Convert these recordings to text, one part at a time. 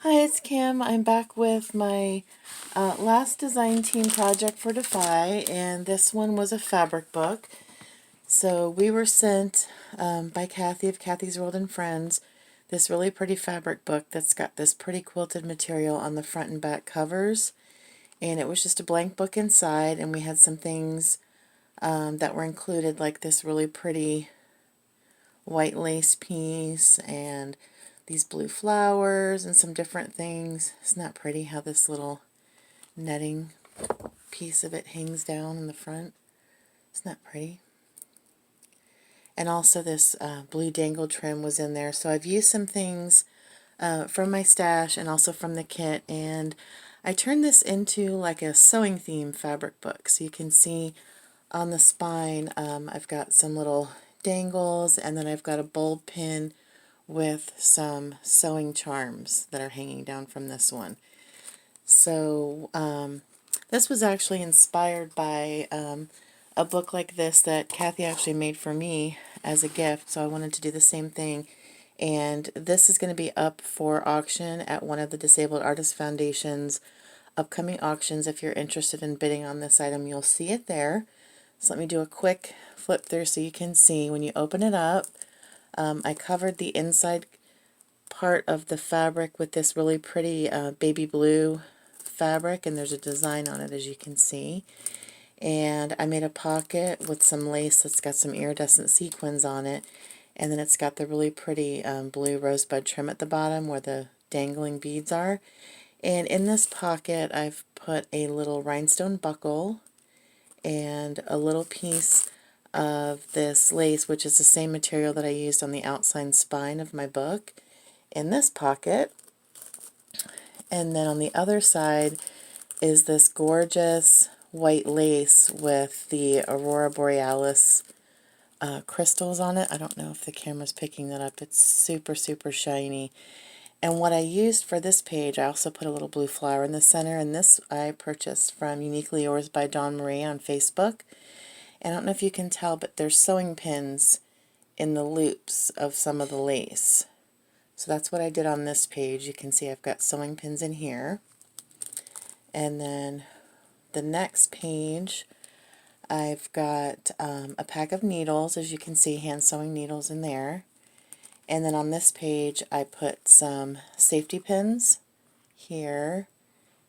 Hi, it's Kim. I'm back with my last design team project for dAFI, and this one was a fabric book. So we were sent by Kathy of Kathy's World and Friends this really pretty fabric book that's got this pretty quilted material on the front and back covers, and it was just a blank book inside, and we had some things that were included, like this really pretty white lace piece and these blue flowers and some different things. Isn't that pretty how this little netting piece of it hangs down in the front? Isn't that pretty? And also this blue dangle trim was in there. So I've used some things from my stash and also from the kit, and I turned this into like a sewing theme fabric book. So you can see on the spine I've got some little dangles, and then I've got a bulb pin with some sewing charms that are hanging down from this one. So this was actually inspired by a book like this that Kathy actually made for me as a gift, so I wanted to do the same thing. And this is going to be up for auction at one of the Disabled Artists Foundation's upcoming auctions. If you're interested in bidding on this item, you'll see it there. So let me do a quick flip through so you can see. When you open it up, I covered the inside part of the fabric with this really pretty baby blue fabric, and there's a design on it, as you can see. And I made a pocket with some lace that's got some iridescent sequins on it, and then it's got the really pretty blue rosebud trim at the bottom where the dangling beads are. And in this pocket I've put a little rhinestone buckle and a little piece of this lace, which is the same material that I used on the outside spine of my book, in this pocket. And then on the other side is this gorgeous white lace with the Aurora Borealis crystals on it. I don't know if the camera's picking that up. It's super, super shiny. And what I used for this page, I also put a little blue flower in the center, and this I purchased from Uniquely Yours by Dawn Marie on Facebook. And I don't know if you can tell, but there's sewing pins in the loops of some of the lace. So that's what I did on this page. You can see I've got sewing pins in here. And then the next page, I've got a pack of needles, as you can see, hand sewing needles in there. And then on this page I put some safety pins here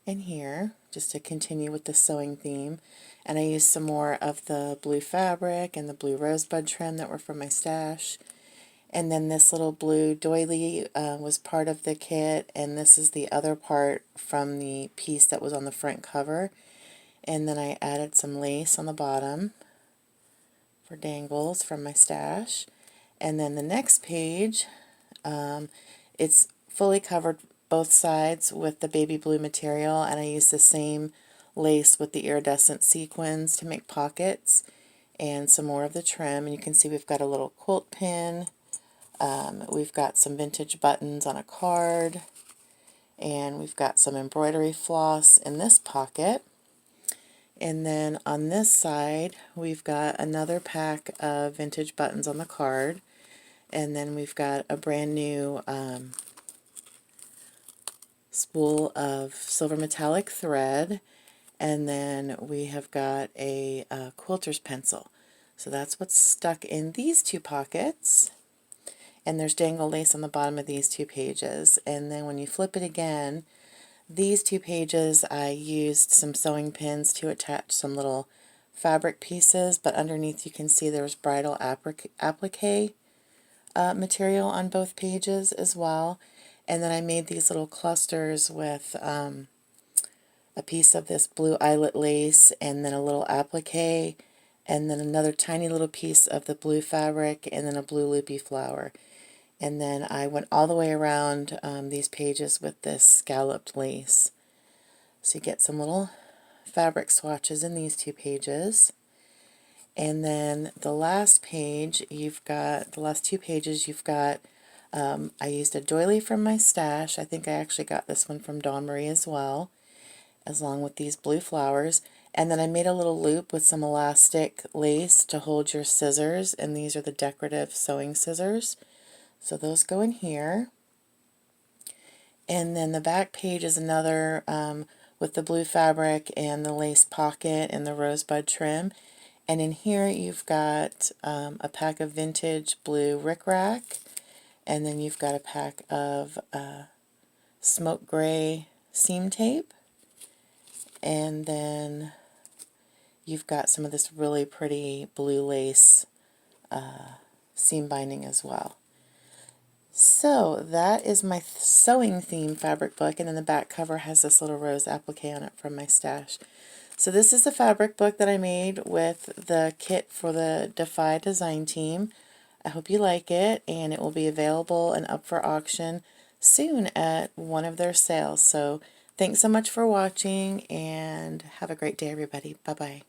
and here, just to continue with the sewing theme. And I used some more of the blue fabric and the blue rosebud trim that were from my stash. And then this little blue doily was part of the kit, and this is the other part from the piece that was on the front cover. And then I added some lace on the bottom for dangles from my stash. And then the next page, it's fully covered both sides with the baby blue material, and I used the same lace with the iridescent sequins to make pockets, and some more of the trim. And you can see we've got a little quilt pin. We've got some vintage buttons on a card, and we've got some embroidery floss in this pocket. And then on this side we've got another pack of vintage buttons on the card, and then we've got a brand new spool of silver metallic thread, and then we have got a quilter's pencil. So that's what's stuck in these two pockets. And there's dangle lace on the bottom of these two pages. And then when you flip it again, these two pages I used some sewing pins to attach some little fabric pieces, but underneath you can see there's bridal applique material on both pages as well. And then I made these little clusters with a piece of this blue eyelet lace, and then a little applique, and then another tiny little piece of the blue fabric, and then a blue loopy flower. And then I went all the way around these pages with this scalloped lace. So you get some little fabric swatches in these two pages. And then the last page, the last two pages, you've got, I used a doily from my stash. I think I actually got this one from Dawn Marie as well, along with these blue flowers. And then I made a little loop with some elastic lace to hold your scissors, and these are the decorative sewing scissors. So those go in here. And then the back page is another with the blue fabric and the lace pocket and the rosebud trim. And in here you've got a pack of vintage blue rickrack, and then you've got a pack of smoke gray seam tape, and then you've got some of this really pretty blue lace seam binding as well. So that is my sewing theme fabric book, and then the back cover has this little rose applique on it from my stash. So this is the fabric book that I made with the kit for the dAFI design team. I hope you like it, and it will be available and up for auction soon at one of their sales. So thanks so much for watching, and have a great day, everybody. Bye-bye.